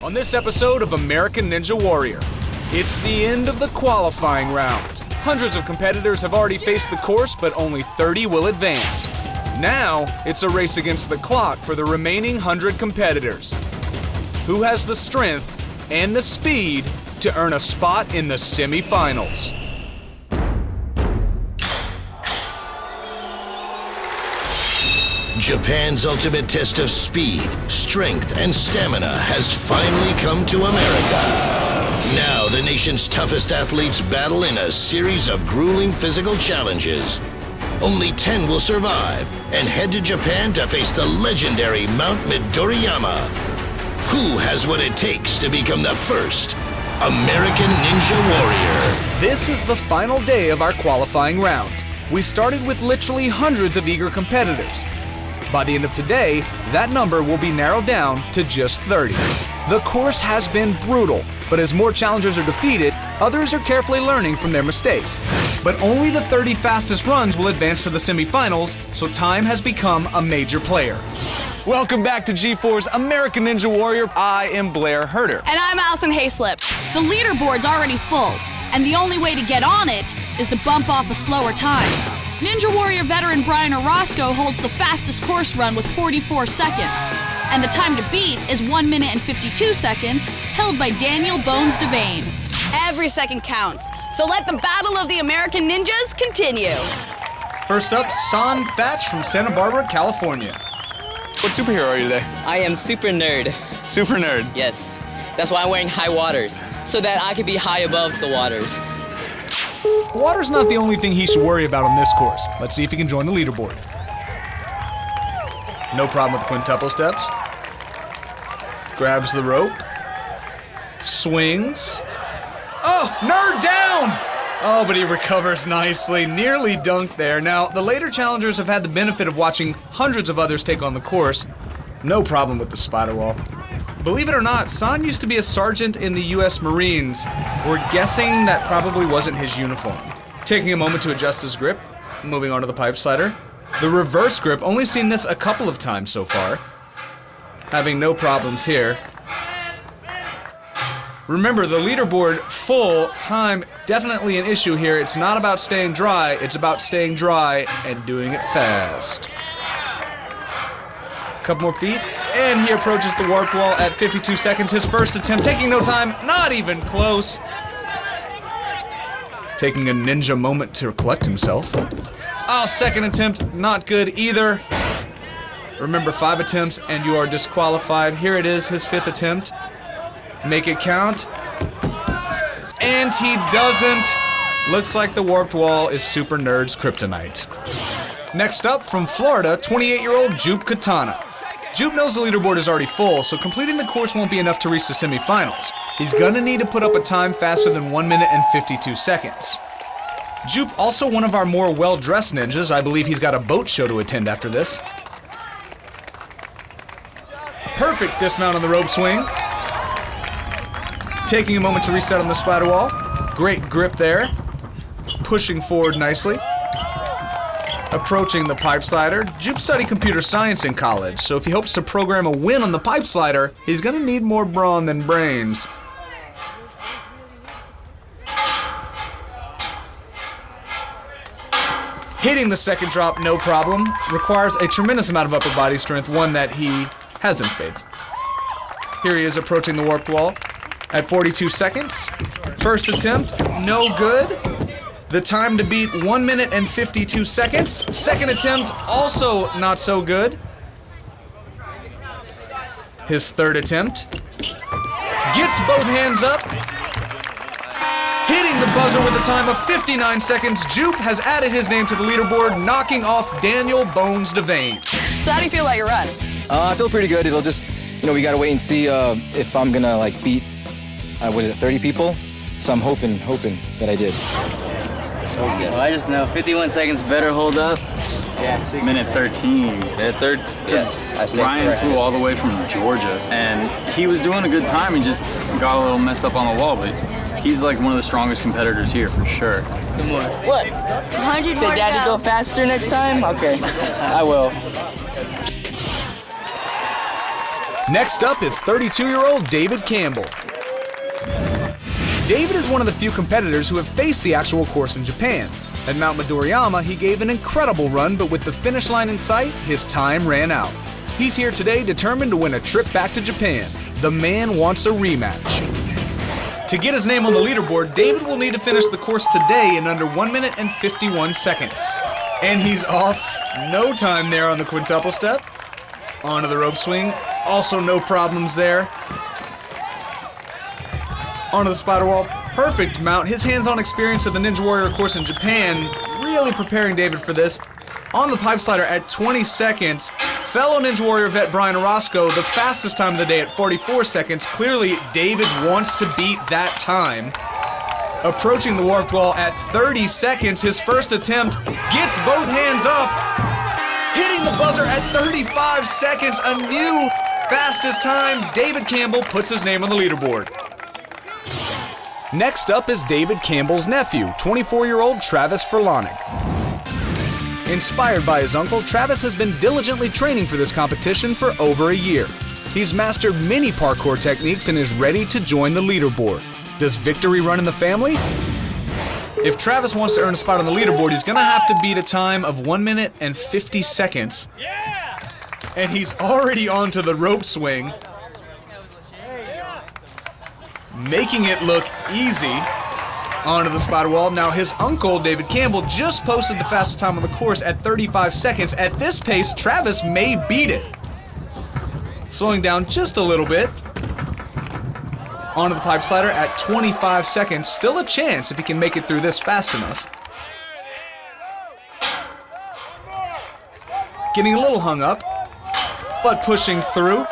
On this episode of American Ninja Warrior, it's the end of the qualifying round. Hundreds of competitors have already faced the course, but only 30 will advance. Now, it's a race against the clock for the remaining 100 competitors. Who has the strength and the speed to earn a spot in the semifinals? Japan's ultimate test of speed, strength, and stamina has finally come to America. Now the nation's toughest athletes battle in a series of grueling physical challenges. Only 10 will survive and head to Japan to face the legendary Mount Midoriyama. Who has what it takes to become the first American Ninja Warrior? This is the final day of our qualifying round. We started with literally hundreds of eager competitors. By the end of today, that number will be narrowed down to just 30. The course has been brutal, but as more challengers are defeated, others are carefully learning from their mistakes. But only the 30 fastest runs will advance to the semifinals, so time has become a major player. Welcome back to G4's American Ninja Warrior. I am Blair Herter. And I'm Allison Hayslip. The leaderboard's already full, and the only way to get on it is to bump off a slower time. Ninja Warrior veteran Brian Orozco holds the fastest course run with 44 seconds. And the time to beat is 1 minute and 52 seconds, held by Daniel Bones Devane. Every second counts, so let the battle of the American Ninjas continue. First up, San Thatch from Santa Barbara, California. What superhero are you today? I am super nerd. Super nerd. Yes. That's why I'm wearing high waters, so that I can be high above the waters. Water's not the only thing he should worry about on this course. Let's see if he can join the leaderboard. No problem with the quintuple steps. Grabs the rope. Swings. Oh, nerd down! Oh, but he recovers nicely. Nearly dunked there. Now, the later challengers have had the benefit of watching hundreds of others take on the course. No problem with the spider wall. Believe it or not, San used to be a sergeant in the U.S. Marines. We're guessing that probably wasn't his uniform. Taking a moment to adjust his grip, moving on to the pipe slider. The reverse grip, only seen this a couple of times so far. Having no problems here. Remember, the leaderboard full time, definitely an issue here. It's not about staying dry, it's about staying dry and doing it fast. Couple more feet, and he approaches the warp wall at 52 seconds. His first attempt, taking no time, not even close. Taking a ninja moment to collect himself. Oh, second attempt, not good either. Remember, 5 attempts and you are disqualified. Here it is, his 5th attempt. Make it count. And he doesn't. Looks like the warped wall is Super Nerd's kryptonite. Next up, from Florida, 28-year-old Jupe Katana. Jupe knows the leaderboard is already full, so completing the course won't be enough to reach the semifinals. He's gonna need to put up a time faster than 1 minute and 52 seconds. Jupe, also one of our more well-dressed ninjas. I believe he's got a boat show to attend after this. Perfect dismount on the rope swing. Taking a moment to reset on the spider wall. Great grip there. Pushing forward nicely. Approaching the pipe slider. Jupe studied computer science in college, so if he hopes to program a win on the pipe slider, he's gonna need more brawn than brains. Hitting the second drop, no problem. Requires a tremendous amount of upper body strength, one that he has in spades. Here he is approaching the warped wall at 42 seconds. First attempt, no good. The time to beat 1 minute and 52 seconds. Second attempt, also not so good. His third attempt. Gets both hands up. Hitting the buzzer with a time of 59 seconds. Jupe has added his name to the leaderboard, knocking off Daniel Bones Devane. So how do you feel about your run? I feel pretty good. It'll just, we gotta wait and see if I'm gonna beat, 30 people? So I'm hoping that I did. So good. Well, I just know 51 seconds better hold up. Yeah, minute 13. Minute third? Yes. Ryan flew all the way from Georgia, and he was doing a good time. He just got a little messed up on the wall, but he's like one of the strongest competitors here for sure. What? 100 Say, Daddy, go faster next time? Okay, I will. Next up is 32-year-old David Campbell. David is one of the few competitors who have faced the actual course in Japan. At Mount Midoriyama, he gave an incredible run, but with the finish line in sight, his time ran out. He's here today determined to win a trip back to Japan. The man wants a rematch. To get his name on the leaderboard, David will need to finish the course today in under 1 minute and 51 seconds. And he's off. No time there on the quintuple step. Onto the rope swing. Also no problems there. Onto the spider wall. Perfect mount. His hands-on experience of the Ninja Warrior course in Japan really preparing David for this. On the pipe slider at 20 seconds, fellow Ninja Warrior vet Brian Orozco, the fastest time of the day at 44 seconds. Clearly, David wants to beat that time. Approaching the warped wall at 30 seconds, his first attempt gets both hands up. Hitting the buzzer at 35 seconds, a new fastest time. David Campbell puts his name on the leaderboard. Next up is David Campbell's nephew, 24-year-old Travis Furlonic. Inspired by his uncle, Travis has been diligently training for this competition for over a year. He's mastered many parkour techniques and is ready to join the leaderboard. Does victory run in the family? If Travis wants to earn a spot on the leaderboard, he's gonna have to beat a time of 1 minute and 50 seconds. And he's already onto the rope swing, making it look easy. Onto the spider wall. Now his uncle, David Campbell, just posted the fastest time on the course at 35 seconds. At this pace, Travis may beat it. Slowing down just a little bit. Onto the pipe slider at 25 seconds. Still a chance if he can make it through this fast enough. Getting a little hung up, but pushing through.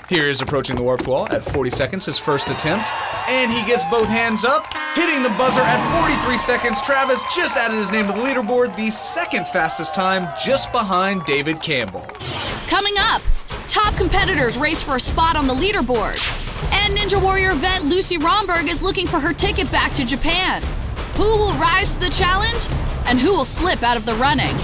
Here is approaching the warped wall at 40 seconds, his first attempt. And he gets both hands up, hitting the buzzer at 43 seconds. Travis just added his name to the leaderboard, the second fastest time, just behind David Campbell. Coming up, top competitors race for a spot on the leaderboard. And Ninja Warrior vet Lucy Romberg is looking for her ticket back to Japan. Who will rise to the challenge? And who will slip out of the running?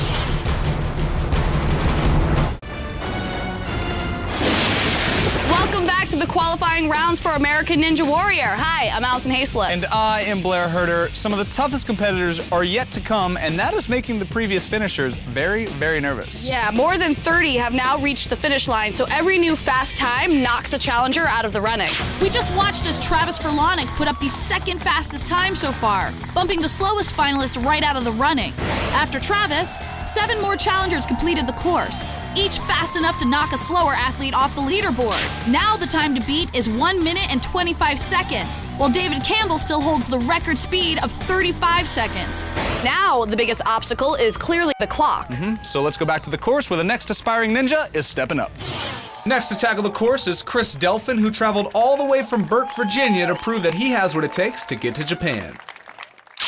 Welcome back to the qualifying rounds for American Ninja Warrior. Hi, I'm Allison Hayslip. And I am Blair Herder. Some of the toughest competitors are yet to come, and that is making the previous finishers very, very nervous. Yeah, more than 30 have now reached the finish line, so every new fast time knocks a challenger out of the running. We just watched as Travis Furlonic put up the second fastest time so far, bumping the slowest finalist right out of the running. After Travis, 7 more challengers completed the course, each fast enough to knock a slower athlete off the leaderboard. Now the time to beat is 1 minute and 25 seconds, while David Campbell still holds the record speed of 35 seconds. Now the biggest obstacle is clearly the clock. So let's go back to the course where the next aspiring ninja is stepping up. Next to tackle the course is Chris Delphin, who traveled all the way from Burke, Virginia to prove that he has what it takes to get to Japan.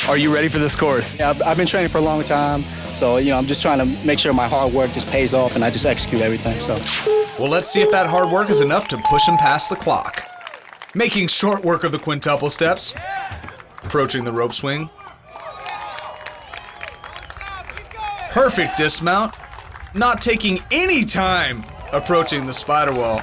Are you ready for this course? Yeah, I've been training for a long time, so I'm just trying to make sure my hard work just pays off and I just execute everything. So, well, let's see if that hard work is enough to push him past the clock. Making short work of the quintuple steps, approaching the rope swing. Perfect dismount, not taking any time approaching the spider wall.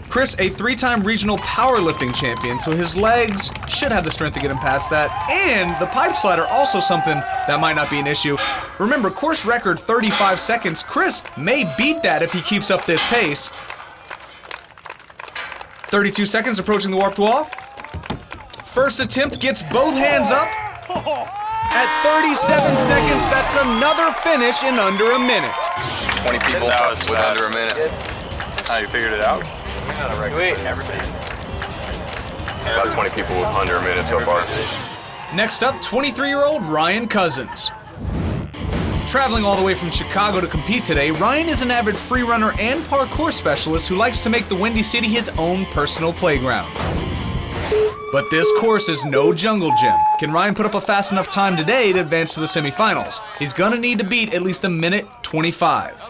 Chris, a 3-time regional powerlifting champion, so his legs should have the strength to get him past that. And the pipe slider, also something that might not be an issue. Remember, course record 35 seconds. Chris may beat that if he keeps up this pace. 32 seconds approaching the warped wall. First attempt gets both hands up. At 37 seconds, that's another finish in under a minute. 20 people with under a minute. How you figured it out? Sweet. About 20 people with under a minute so far. Next up, 23-year-old Ryan Cousins. Traveling all the way from Chicago to compete today, Ryan is an avid free runner and parkour specialist who likes to make the Windy City his own personal playground. But this course is no jungle gym. Can Ryan put up a fast enough time today to advance to the semifinals? He's gonna need to beat at least 1:25.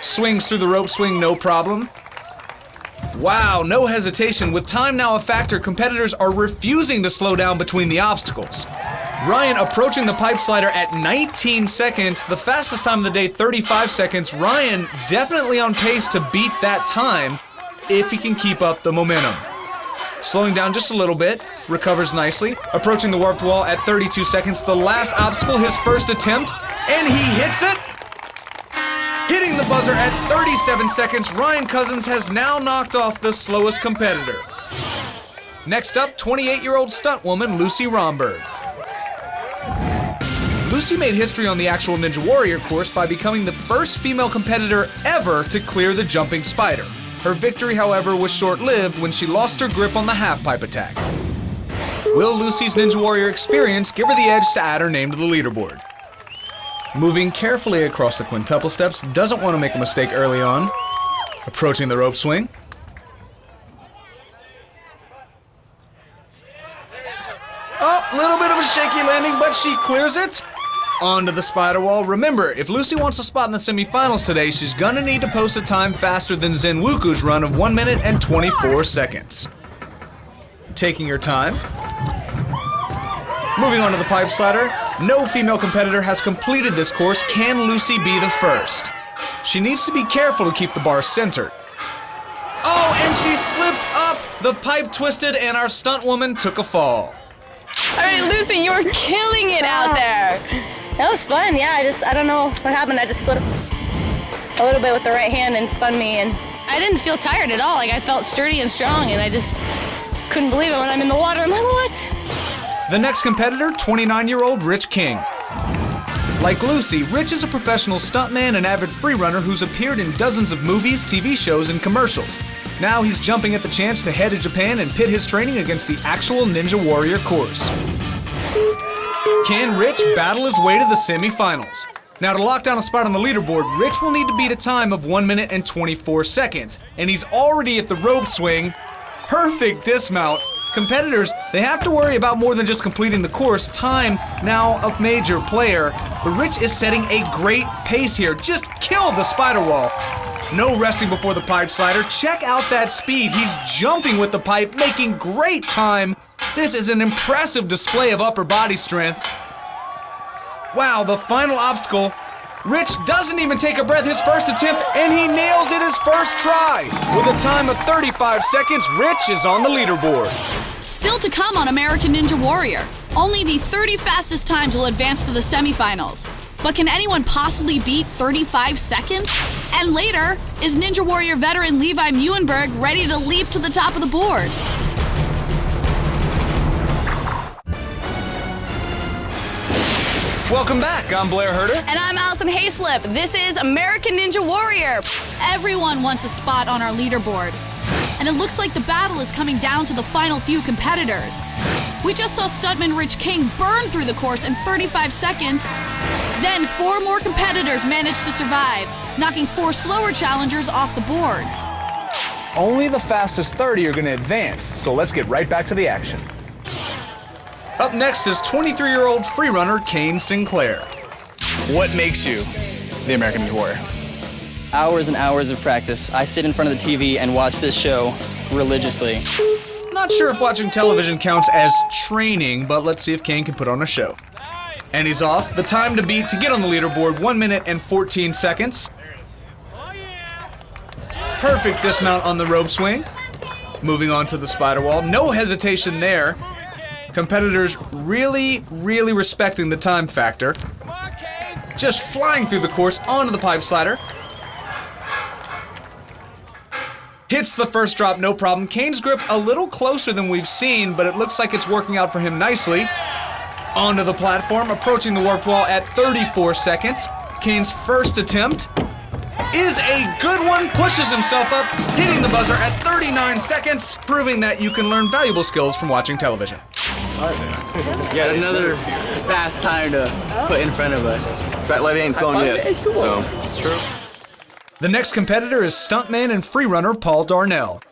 Swings through the rope swing, no problem. Wow, no hesitation. With time now a factor, competitors are refusing to slow down between the obstacles. Ryan approaching the pipe slider at 19 seconds. The fastest time of the day, 35 seconds. Ryan definitely on pace to beat that time if he can keep up the momentum. Slowing down just a little bit, recovers nicely. Approaching the warped wall at 32 seconds. The last obstacle, his first attempt, and he hits it. Hitting the buzzer at 37 seconds, Ryan Cousins has now knocked off the slowest competitor. Next up, 28-year-old stunt woman Lucy Romberg. Lucy made history on the actual Ninja Warrior course by becoming the first female competitor ever to clear the jumping spider. Her victory, however, was short-lived when she lost her grip on the half-pipe attack. Will Lucy's Ninja Warrior experience give her the edge to add her name to the leaderboard? Moving carefully across the quintuple steps, doesn't want to make a mistake early on. Approaching the rope swing. Oh, a little bit of a shaky landing, but she clears it. Onto the spider wall. Remember, if Lucy wants a spot in the semifinals today, she's gonna need to post a time faster than Zen Wuku's run of 1 minute and 24 seconds. Taking her time. Moving on to the pipe slider. No female competitor has completed this course. Can Lucy be the first? She needs to be careful to keep the bar centered. Oh, and she slips up. The pipe twisted and our stunt woman took a fall. All right, Lucy, you were killing it out there. That was fun, yeah. I don't know what happened. I just slipped a little bit with the right hand and spun me, and I didn't feel tired at all. Like, I felt sturdy and strong, and I just couldn't believe it when I'm in the water. I'm like, what? The next competitor, 29-year-old Rich King. Like Lucy, Rich is a professional stuntman and avid freerunner who's appeared in dozens of movies, TV shows, and commercials. Now he's jumping at the chance to head to Japan and pit his training against the actual Ninja Warrior course. Can Rich battle his way to the semifinals? Now to lock down a spot on the leaderboard, Rich will need to beat a time of 1 minute and 24 seconds. And he's already at the rope swing. Perfect dismount. Competitors, they have to worry about more than just completing the course. Time, now a major player. But Rich is setting a great pace here. Just killed the spider wall. No resting before the pipe slider. Check out that speed. He's jumping with the pipe, making great time. This is an impressive display of upper body strength. Wow, the final obstacle. Rich doesn't even take a breath his first attempt, and he nails it his first try. With a time of 35 seconds, Rich is on the leaderboard. Still to come on American Ninja Warrior. Only the 30 fastest times will advance to the semifinals. But can anyone possibly beat 35 seconds? And later, is Ninja Warrior veteran Levi Muenberg ready to leap to the top of the board? Welcome back, I'm Blair Herter. And I'm Allison Hayslip. This is American Ninja Warrior. Everyone wants a spot on our leaderboard. And it looks like the battle is coming down to the final few competitors. We just saw stuntman Rich King burn through the course in 35 seconds. Then 4 more competitors managed to survive, knocking 4 slower challengers off the boards. Only the fastest 30 are going to advance, so let's get right back to the action. Up next is 23-year-old freerunner Kane Sinclair. What makes you the American Ninja Warrior? Hours and hours of practice. I sit in front of the TV and watch this show religiously. Not sure if watching television counts as training, but let's see if Kane can put on a show. And he's off. The time to beat to get on the leaderboard, 1 minute and 14 seconds. Perfect dismount on the rope swing. Moving on to the spider wall. No hesitation there. Competitors really respecting the time factor. Just flying through the course onto the pipe slider. Hits the first drop, no problem. Kane's grip a little closer than we've seen, but it looks like it's working out for him nicely. Onto the platform, approaching the warped wall at 34 seconds. Kane's first attempt is a good one, pushes himself up, hitting the buzzer at 39 seconds, proving that you can learn valuable skills from watching television. Yeah, another fast time to put in front of us. Fat lady ain't flown yet, so it's true. The next competitor is stuntman and freerunner Paul Darnell.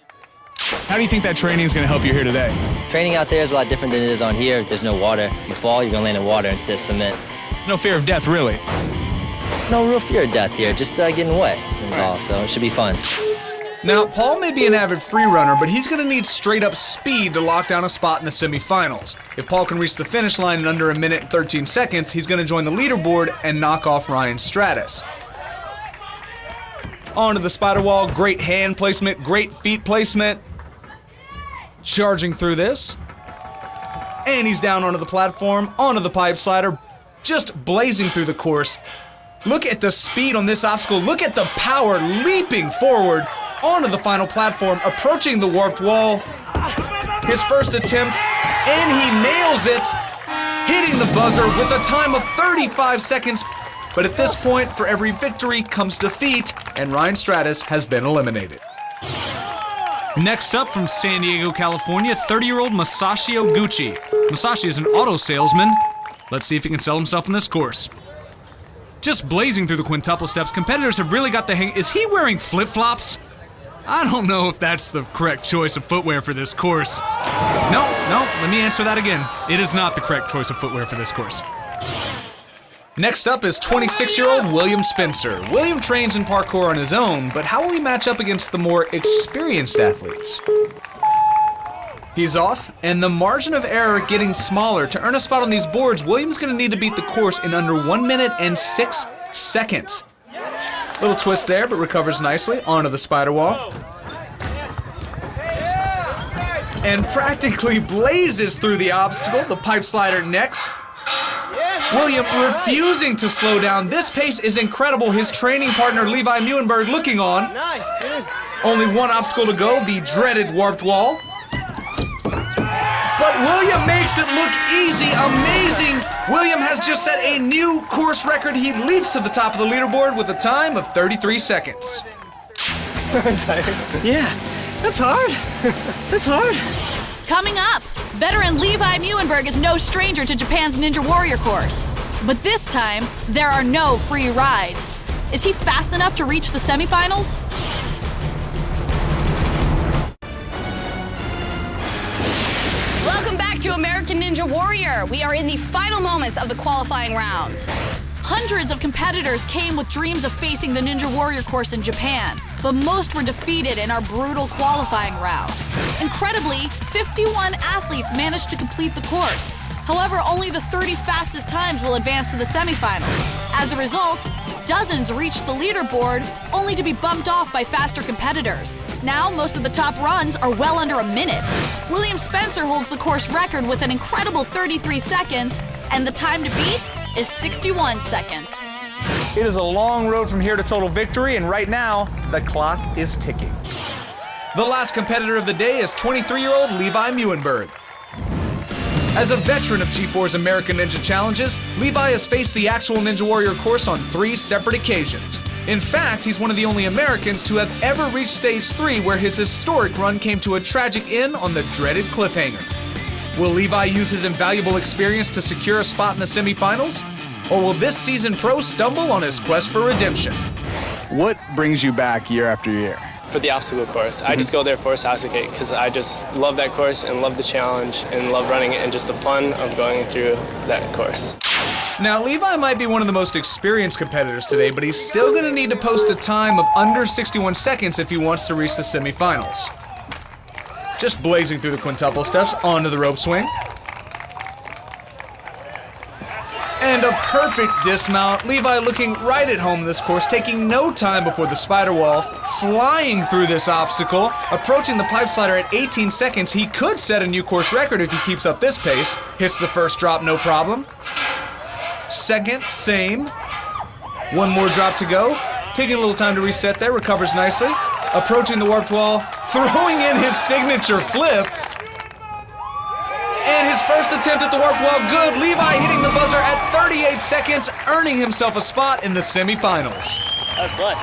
How do you think that training is going to help you here today? Training out there is a lot different than it is on here. There's no water. If you fall, you're going to land in water instead of cement. No fear of death, really? No real fear of death here, just getting wet is all, so it should be fun. Now, Paul may be an avid free runner, but he's going to need straight-up speed to lock down a spot in the semifinals. If Paul can reach the finish line in under 1 minute and 13 seconds, he's going to join the leaderboard and knock off Ryan Stratus. Onto the spider wall, great hand placement, great feet placement. Charging through this. And he's down onto the platform, onto the pipe slider, just blazing through the course. Look at the speed on this obstacle. Look at the power leaping forward onto the final platform, approaching the warped wall. His first attempt, and he nails it, hitting the buzzer with a time of 35 seconds. But at this point, for every victory comes defeat, and Ryan Stratus has been eliminated. Next up from San Diego, California, 30-year-old Masashi Oguchi. Masashi is an auto salesman. Let's see if he can sell himself in this course. Just blazing through the quintuple steps, competitors have really got the hang. Is he wearing flip-flops? I don't know if that's the correct choice of footwear for this course. No, let me answer that again. It is not the correct choice of footwear for this course. Next up is 26-year-old William Spencer. William trains in parkour on his own, but how will he match up against the more experienced athletes? He's off, and the margin of error getting smaller. To earn a spot on these boards, William's going to need to beat the course in under 1 minute and 6 seconds. Little twist there, but recovers nicely onto the spider wall. And practically blazes through the obstacle, the pipe slider next. William refusing to slow down. This pace is incredible. His training partner, Levi Muenberg, looking on. Nice, dude. Only one obstacle to go, the dreaded warped wall. But William makes it look easy, amazing. William has just set a new course record. He leaps to the top of the leaderboard with a time of 33 seconds. Yeah, that's hard. That's hard. Coming up, veteran Levi Muenberg is no stranger to Japan's Ninja Warrior course. But this time, there are no free rides. Is he fast enough to reach the semifinals? Welcome back to American Ninja Warrior. We are in the final moments of the qualifying rounds. Hundreds of competitors came with dreams of facing the Ninja Warrior course in Japan, but most were defeated in our brutal qualifying round. Incredibly, 51 athletes managed to complete the course. However, only the 30 fastest times will advance to the semifinals. As a result, dozens reached the leaderboard, only to be bumped off by faster competitors. Now, most of the top runs are well under a minute. William Spencer holds the course record with an incredible 33 seconds, and the time to beat is 61 seconds. It is a long road from here to total victory, and right now, the clock is ticking. The last competitor of the day is 23-year-old Levi Muenberg. As a veteran of G4's American Ninja Challenges, Levi has faced the actual Ninja Warrior course on 3 separate occasions. In fact, he's one of the only Americans to have ever reached Stage 3, where his historic run came to a tragic end on the dreaded cliffhanger. Will Levi use his invaluable experience to secure a spot in the semifinals? Or will this seasoned pro stumble on his quest for redemption? What brings you back year after year? For the obstacle course. I just go there for Sasuke because I just love that course and love the challenge and love running it and just the fun of going through that course. Now, Levi might be one of the most experienced competitors today, but he's still going to need to post a time of under 61 seconds if he wants to reach the semifinals. Just blazing through the quintuple steps onto the rope swing. And a perfect dismount. Levi looking right at home in this course, taking no time before the spider wall, flying through this obstacle, approaching the pipe slider at 18 seconds. He could set a new course record if he keeps up this pace. Hits the first drop, no problem. Second, same. One more drop to go. Taking a little time to reset there, recovers nicely. Approaching the warped wall, throwing in his signature flip. And his first attempt at the warped wall, good. Levi hitting the buzzer at 38 seconds, earning himself a spot in the semifinals. That's fun.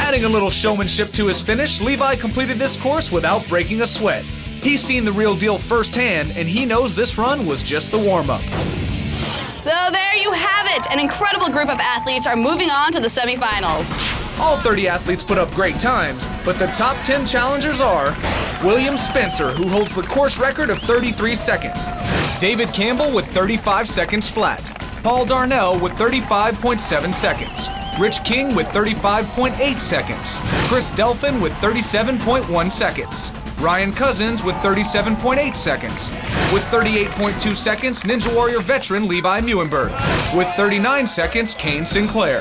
Adding a little showmanship to his finish, Levi completed this course without breaking a sweat. He's seen the real deal firsthand, and he knows this run was just the warm-up. So there you have it. An incredible group of athletes are moving on to the semifinals. All 30 athletes put up great times, but the top 10 challengers are William Spencer, who holds the course record of 33 seconds, David Campbell with 35 seconds flat, Paul Darnell with 35.7 seconds. Rich King with 35.8 seconds. Chris Delphin with 37.1 seconds. Ryan Cousins with 37.8 seconds. With 38.2 seconds, Ninja Warrior veteran Levi Muenberg. With 39 seconds, Kane Sinclair.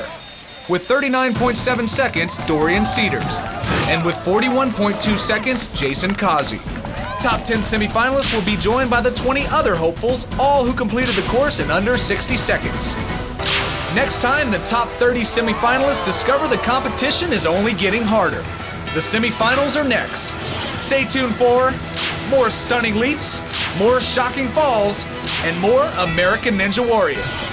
With 39.7 seconds, Dorian Cedars. And with 41.2 seconds, Jason Kazi. Top 10 semifinalists will be joined by the 20 other hopefuls, all who completed the course in under 60 seconds. Next time, the top 30 semifinalists discover the competition is only getting harder. The semifinals are next. Stay tuned for more stunning leaps, more shocking falls, and more American Ninja Warrior.